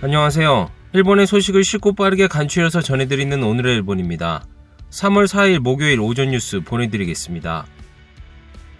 안녕하세요. 일본의 소식을 쉽고 빠르게 간추려서 전해드리는 오늘의 일본입니다. 3월 4일 목요일 오전 뉴스 보내드리겠습니다.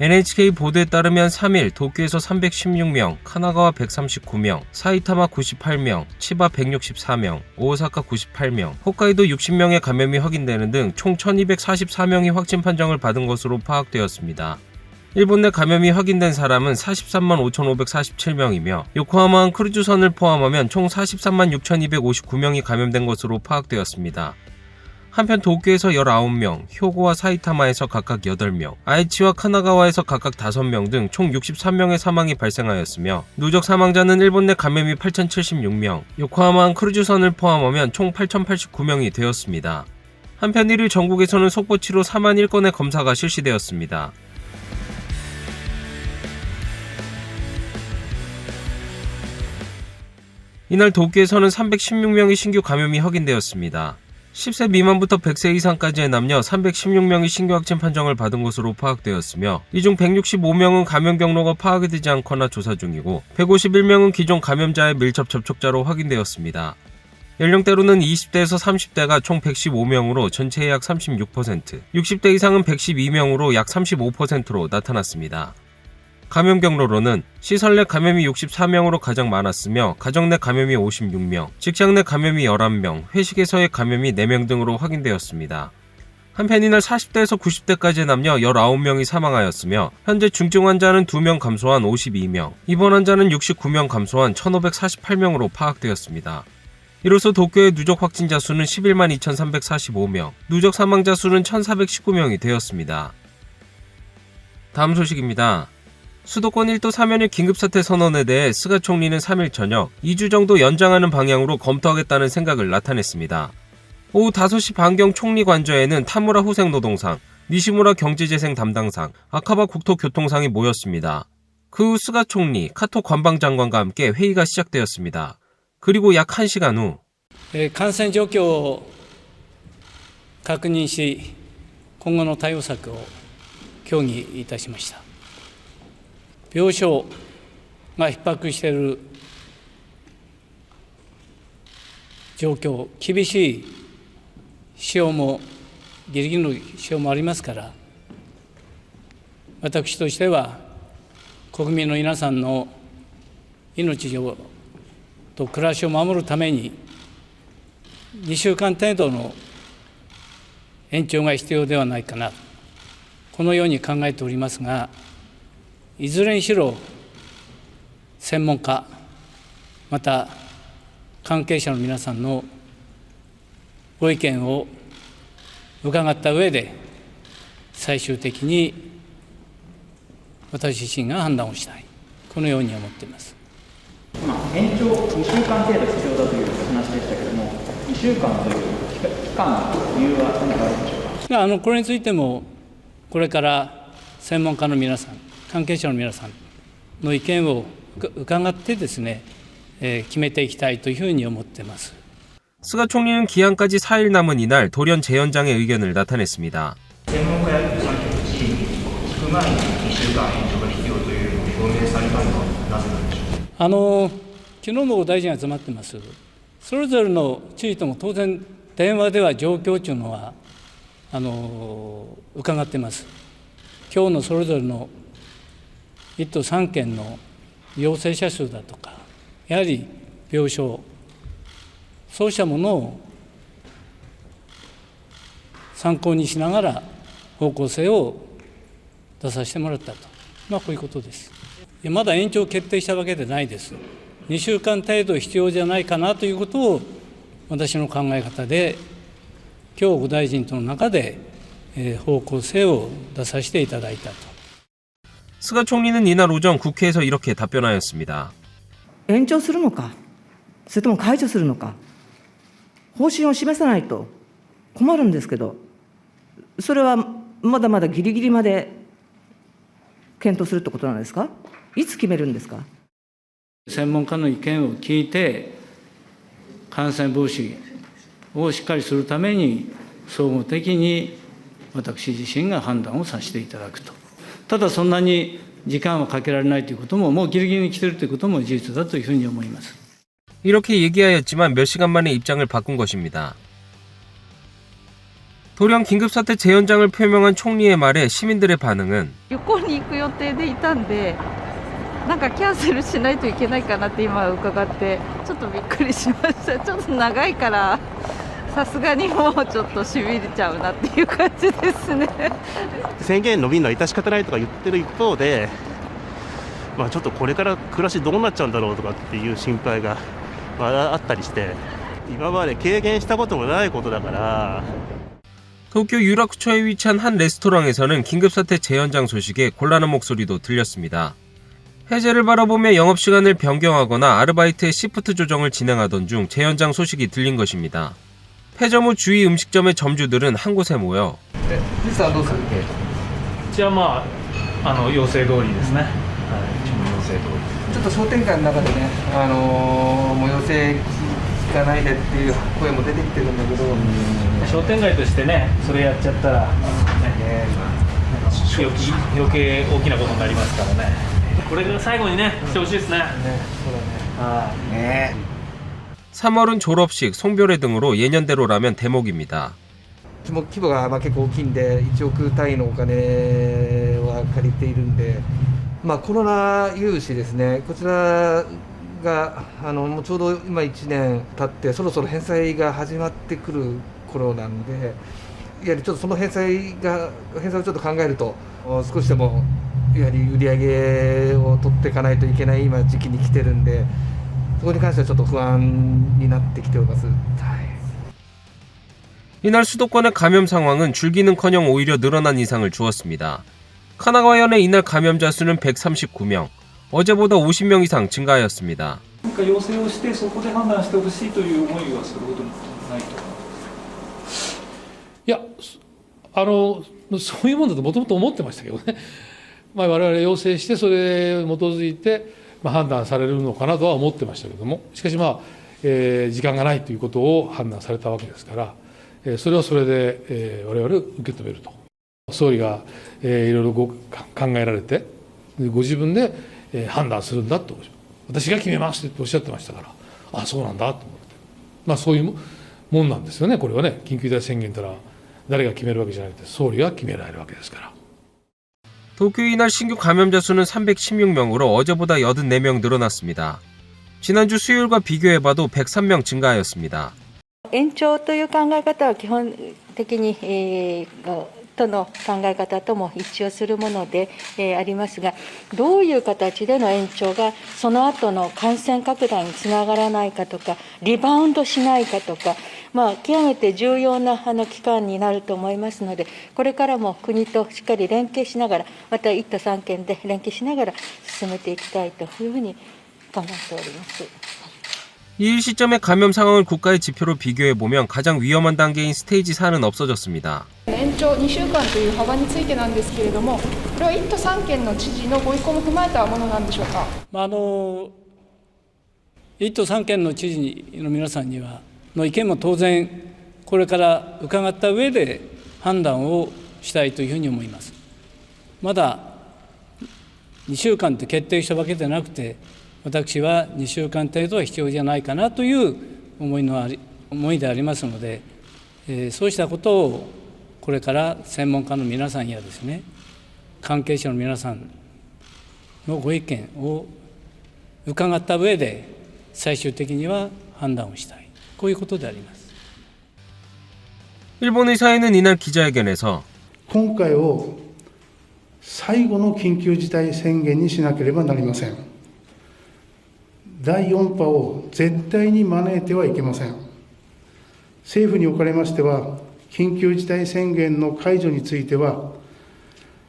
NHK 보도에 따르면 3일 도쿄에서 316명, 카나가와 139명, 사이타마 98명, 치바 164명, 오사카 98명, 홋카이도 60명의 감염이 확인되는 등 총 1244명이 확진 판정을 받은 것으로 파악되었습니다. 일본 내 감염이 확인된 사람은 43만 5,547명이며 요코하마항 크루즈선을 포함하면 총 43만 6,259명이 감염된 것으로 파악되었습니다. 한편 도쿄에서 19명, 효고와 사이타마에서 각각 8명, 아이치와 카나가와에서 각각 5명 등 총 63명의 사망이 발생하였으며 누적 사망자는 일본 내 감염이 8,076명, 요코하마항 크루즈선을 포함하면 총 8,089명이 되었습니다. 한편 1일 전국에서는 속보치로 4만 1건의 검사가 실시되었습니다. 이날 도쿄에서는 316명의 신규 감염이 확인되었습니다. 10세 미만부터 100세 이상까지의 남녀 316명이 신규 확진 판정을 받은 것으로 파악되었으며 이 중 165명은 감염 경로가 파악이 되지 않거나 조사 중이고 151명은 기존 감염자의 밀접 접촉자로 확인되었습니다. 연령대로는 20대에서 30대가 총 115명으로 전체의 약 36%, 60대 이상은 112명으로 약 35%로 나타났습니다. 감염 경로로는 시설 내 감염이 64명으로 가장 많았으며 가정 내 감염이 56명, 직장 내 감염이 11명, 회식에서의 감염이 4명 등으로 확인되었습니다. 한편 이날 40대에서 90대까지의 남녀 19명이 사망하였으며 현재 중증 환자는 2명 감소한 52명, 입원 환자는 69명 감소한 1,548명으로 파악되었습니다. 이로써 도쿄의 누적 확진자 수는 11만 2,345명, 누적 사망자 수는 1,419명이 되었습니다. 다음 소식입니다. 수도권 1도 사면일 긴급사태 선언에 대해 스가 총리는 3일 저녁 2주 정도 연장하는 방향으로 검토하겠다는 생각을 나타냈습니다. 오후 5시 반경 총리 관저에는 타무라 후생노동상, 니시무라 경제재생 담당상, 아카바 국토교통상이 모였습니다. 그 후 스가 총리, 카토 관방장관과 함께 회의가 시작되었습니다. 그리고 약 1시간 후 感染状況を確認し、今後の対応策を協議いたしました。病床が逼迫している状況、厳しい使用も、ギリギリの使用もありますから、私としては、国民の皆さんの命と暮らしを守るために、2週間程度の延長が必要ではないかな、このように考えておりますが、いずれにしろ専門家、また関係者の皆さんのご意見を伺った上で、最終的に私自身が判断をしたい、このように思っています。今、延長2週間程度必要だという話でしたけれども、2週間という期間の理由は何かあるでしょうか。これについても、これから専門家の皆さん、関係者の皆さんの意見を伺ってですね、決めていきたいというふうに思っています。스가 총리는 기한까지 4일 남은 이날 돌연 재연장의 의견을 나타냈습니다. 専門家や参議院議員に聞く前に2週間延長が必要というのを表明されたのはなぜなんでしょうか。昨日も大臣が集まってます。それぞれの知事とも当然電話では状況というのは伺っています。今日のそれぞれの1都3県の陽性者数だとか、やはり病床、そうしたものを参考にしながら方向性を出させてもらったと、こういうことです。まだ延長を決定したわけでないです。2週間程度必要じゃないかなということを私の考え方で、今日5大臣との中で方向性を出させていただいたと。 스가 총리는 이날 오전 국회에서 이렇게 답변하였습니다. 延長するのか、それとも解除するのか、方針を示さないと困るんですけど、それはまだまだギリギリまで検討するってことなんですか。いつ決めるんですか。専門家の意見を聞いて、感染防止をしっかりするために、総合的に私自身が判断をさせていただくと。ただそんなに時間はかけられないということも、もうギリギリに来ているということも事実だというふうに思います。 이렇게 얘기하였지만 몇 시간 만에 입장을 바꾼 것입니다. 돌연 긴급사태 재연장을 표명한 총리의 말에 시민들의 반응은 旅行に行く予定でいたんで、なんかキャンセルしないといけないかなって今伺って、ちょっとびっくりしました。ちょっと長いから、さすがにもうちょっとしびれちゃうなっていう感じですね。宣言伸びるのは致し方ないとか言ってる一方で、ちょっとこれから暮らしどうなっちゃうんだろうとかっていう心配が、あったりして、今まで経験したこともないことだから。 도쿄 유라쿠초에 위치한 한 레스토랑에서는 긴급사태 재연장 소식에 곤란한 목소리도 들렸습니다. 해제를 바라보며 영업시간을 변경하거나 아르바이트의 시프트 조정을 진행하던 중 재연장 소식이 들린 것입니다. 폐점 후 주위 음식점의 점주들은 한 곳에 모여 実はどうするっけ？うちは要請通りですね。要請通り。ちょっと商店街の中でね、もう要請聞かないでっていう声も出てきてるんだけど、商店街としてね、それやっちゃったら、余計大きなことになりますからね。これが最後にね、してほしいですね。ね。 3월은 졸업식, 송별회 등으로 예년대로라면 대목입니다. 規模が結構大きいんで、1億単位のお金は借りているんで、コロナ融資ですね、こちらがもうちょうど今1年経って、そろそろ返済が始まってくる頃なんで、やはりちょっとその返済をちょっと考えると、少しでもやはり売り上げを取っていかないといけない今時期に来てるんで、そこに関してはちょっと不安になってきております。이날 수도권의 감염 상황은 줄기는커녕 오히려 늘어난 인상을 주었습니다. 카나가와현의 이날 감염자 수는 139명, 어제보다 50명 이상 증가하였습니다. 要請をしてそこで判断してほしいという思いはすることもないと。いや、そういうもんだともともと思ってましたけどね。我々要請してそれに基づいて判断されるのかなとは思ってましたけども、しかし時間がないということを判断されたわけですから、それはそれで我々受け止めると。総理がいろいろ考えられて、ご自分で判断するんだと、私が決めますっておっしゃってましたから、あ、そうなんだと思って、そういうもんなんですよね、これはね、緊急事態宣言というのは誰が決めるわけじゃなくて、総理が決められるわけですから。 도쿄 이날 신규 감염자 수는 316명으로 어제보다 84명 늘어났습니다. 지난주 수요일과 비교해봐도 103명 증가하였습니다. 延長という考え方は基本的に、都の考え方とも一致をするもので、ありますが、どういう形での延長がその後の感染拡大につながらないかとか、リバウンドしないかとか、極めて重要な期間になると思いますので、これからも国としっかり連携しながら、また1都3県で連携しながら進めていきたいというふうに考えております。 이 시점의 감염 상황을 국가의 지표로 비교해보면 가장 위험한 단계인 스테이지 4는 없어졌습니다. 延長2週間という幅についてなんですけれども、これは1都3県の知事のご意向も踏まえたものなんでしょうか。1都3県の知事の皆さんにはの意見も当然これから伺った上で判断をしたいというふうに思います。まだ2週間と決定したわけではなくて、私は2週間程度は必要じゃないかなという思いでありますので、そうしたことをこれから専門家の皆さんやですね、関係者の皆さんのご意見を伺った上で最終的には判断をしたい、こういうことであります。 일본 의사회는 이날 기자회견에서 今回を最後の緊急事態宣言にしなければなりません。第4波を絶対に招いてはいけません。政府におかれましては、緊急事態宣言の解除については、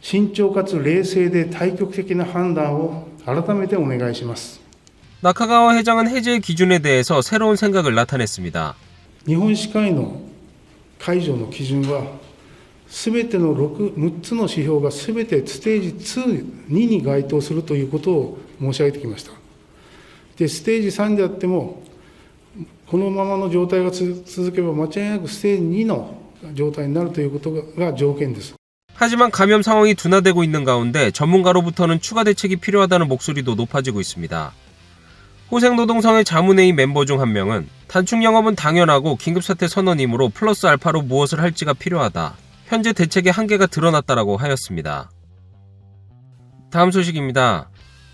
慎重かつ冷静で対極的な判断を改めてお願いします。 나카가와 회장은 해제의 기준에 대해서 새로운 생각을 나타냈습니다. 日本医師会の解除の基準は、すべての6つの指標がすべてステージ2に該当するということを申し上げてきました。で、ステージ3であっても、このままの状態が続けば間違いなくステージ2の状態になるということが条件です。 하지만 감염 상황이 둔화되고 있는 가운데 전문가로부터는 추가 대책이 필요하다는 목소리도 높아지고 있습니다. 호생노동성의 자문회의 멤버 중 한 명은 단축 영업은 당연하고 긴급사태 선언이므로 플러스 알파로 무엇을 할지가 필요하다. 현재 대책의 한계가 드러났다라고 하였습니다. 다음 소식입니다.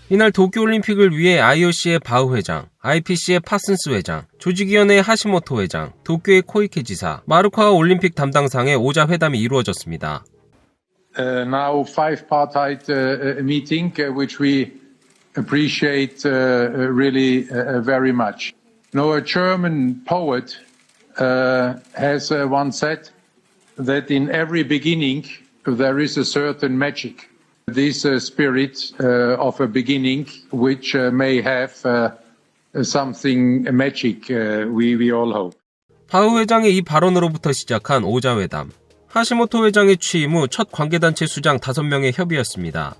이날 도쿄올림픽을 위해 IOC의 바흐 회장, IPC의 파슨스 회장, 조직위원회의 하시모토 회장, 도쿄의 코이케 지사, 마르카와 올림픽 담당상의 오자 회담이 이루어졌습니다. Now five-partite meeting, which we appreciate really very much. A German poet has once said that in every beginning there is a certain magic. This spirit of a beginning, which may have something magic, we all hope. 바흐 회장의 이 발언으로부터 시작한 오자 회담. 하시모토 회장의 취임 후 첫 관계단체 수장 5명의 협의였습니다.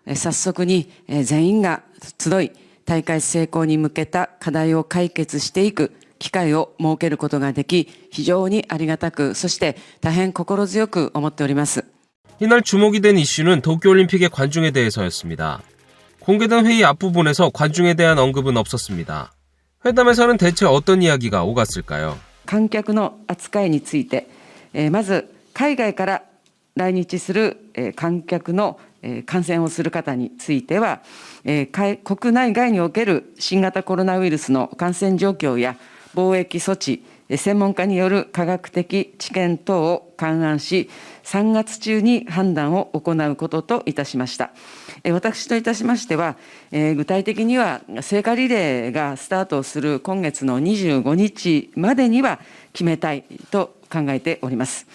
早速に全員が集い、大会成功に向けた課題を解決していく機会を設けることができ、非常にありがたく、そして大変心強く思っております。 이날 주목이 된 이슈는 도쿄올림픽의 관중에 대해서였습니다. 공개된 회의 앞부분에서 관중에 대한 언급은 없었습니다. 회담에서는 대체 어떤 이야기가 오갔을까요? 観客の扱いについて、まず海外から来日する観客の観戦をする方については、国内外における新型コロナウイルスの感染状況や防疫措置、専門家による科学的知見等を勘案し、3月中に判断を行うことといたしました。私といたしましては、具体的には聖火リレーがスタートする今月の25日までには決めたいと考えております。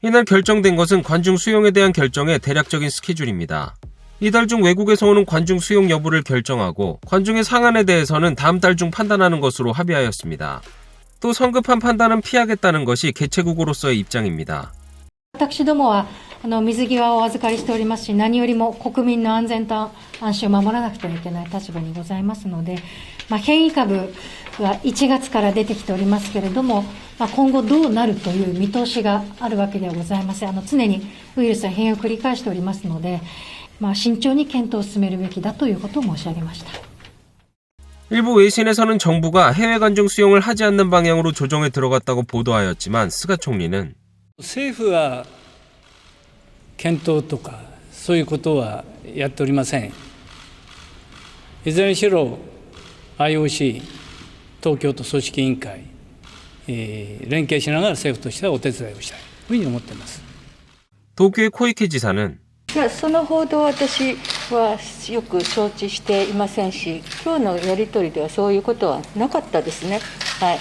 이날 결정된 것은 관중 수용에 대한 결정의 대략적인 스케줄입니다. 이달 중 외국에서 오는 관중 수용 여부를 결정하고 관중의 상한에 대해서는 다음 달 중 판단하는 것으로 합의하였습니다. 또 성급한 판단은 피하겠다는 것이 개최국으로서의 입장입니다. 私どもは水際をお預かりしておりますし、何よりも国民の安全と安心を守らなくてはいけない立場にございますので、変異株は1月から出てきておりますけれども、今後どうなるという見通しがあるわけではございません。常にウイルスは変異を繰り返しておりますので、慎重に検討を進めるべきだということを申し上げました。 일부 외신에서는 정부가 해외 관중 수용을 하지 않는 방향으로 조정에 들어갔다고 보도하였지만 스가 총리는 政府は検討とかそういうことはやっておりません。いずれにしろ IOC、東京都組織委員会、連携しながら政府としてはお手伝いをしたいというふうに思っています。 도쿄의 코이케 지사는 いや、その報道は私はよく承知していませんし、今日のやり取りではそういうことはなかったですね。はい。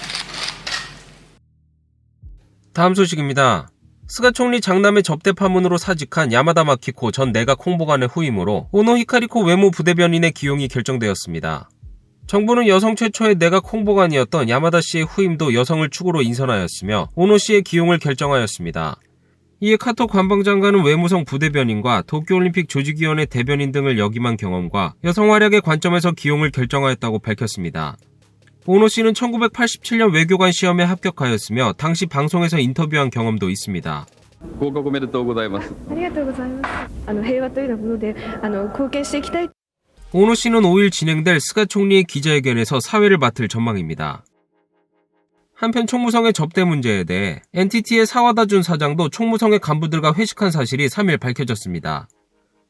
다음 소식입니다. 스가 총리 장남의 접대 파문으로 사직한 야마다 마키코 전 내각 홍보관의 후임으로 오노 히카리코 외무 부대변인의 기용이 결정되었습니다. 정부는 여성 최초의 내각 홍보관이었던 야마다 씨의 후임도 여성을 축으로 인선하였으며 오노 씨의 기용을 결정하였습니다. 이에 카토 관방장관은 외무성 부대변인과 도쿄올림픽 조직위원회 대변인 등을 역임한 경험과 여성 활약의 관점에서 기용을 결정하였다고 밝혔습니다. 오노 씨는 1987년 외교관 시험에 합격하였으며 당시 방송에서 인터뷰한 경험도 있습니다. 合格おめでとうございます。ありがとうございます。平和というもので貢献していきたい。 오노 씨는 5일 진행될 스가 총리의 기자회견에서 사회를 맡을 전망입니다. 한편 총무성의 접대 문제에 대해 NTT의 사와다 준 사장도 총무성의 간부들과 회식한 사실이 3일 밝혀졌습니다.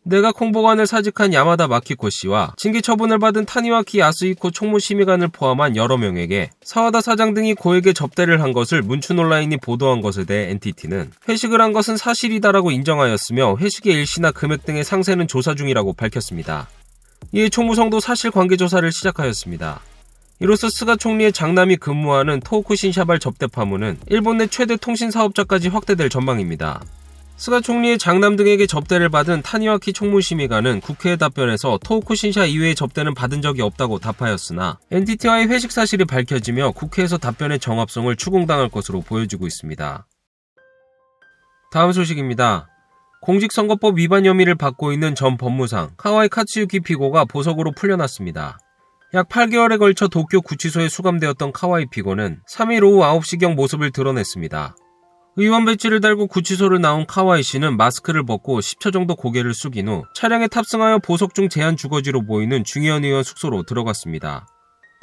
내각 홍보관을 사직한 야마다 마키코 씨와 징계 처분을 받은 타니와키 야스히코 총무심의관을 포함한 여러 명에게 사와다 사장 등이 고액의 접대를 한 것을 문춘 온라인이 보도한 것에 대해 NTT는 회식을 한 것은 사실이다라고 인정하였으며 회식의 일시나 금액 등의 상세는 조사 중이라고 밝혔습니다. 이에 총무성도 사실관계 조사를 시작하였습니다. 이로써 스가 총리의 장남이 근무하는 토호쿠신샤발 접대 파문은 일본 내 최대 통신 사업자까지 확대될 전망입니다. 스가 총리의 장남 등에게 접대를 받은 타니와키 총무심의관은 국회에 답변에서 토호쿠신샤 이외의 접대는 받은 적이 없다고 답하였으나 NTT와의 회식 사실이 밝혀지며 국회에서 답변의 정합성을 추궁당할 것으로 보여지고 있습니다. 다음 소식입니다. 공직선거법 위반 혐의를 받고 있는 전 법무상 카와이 카츠유키 피고가 보석으로 풀려났습니다. 약 8개월에 걸쳐 도쿄 구치소에 수감되었던 카와이 피고는 3일 오후 9시경 모습을 드러냈습니다. 의원 배지를 달고 구치소를 나온 카와이 씨는 마스크를 벗고 10초 정도 고개를 숙인 후 차량에 탑승하여 보석 중 제한 주거지로 보이는 중의원 의원 숙소로 들어갔습니다.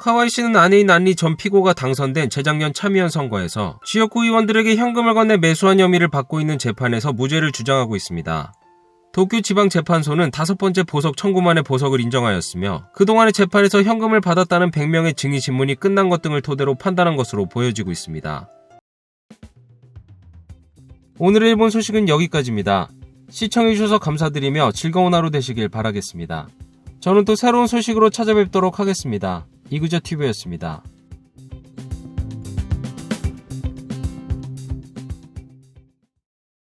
카와이 씨는 아내인 안리 전 피고가 당선된 재작년 참의원 선거에서 지역구 의원들에게 현금을 건네 매수한 혐의를 받고 있는 재판에서 무죄를 주장하고 있습니다. 도쿄지방재판소는 5번째 보석 청구만의 보석을 인정하였으며 그동안의 재판에서 현금을 받았다는 100명의 증인 신문이 끝난 것 등을 토대로 판단한 것으로 보여지고 있습니다. 오늘의 일본 소식은 여기까지입니다. 시청해주셔서 감사드리며 즐거운 하루 되시길 바라겠습니다. 저는 또 새로운 소식으로 찾아뵙도록 하겠습니다. 이그저TV였습니다.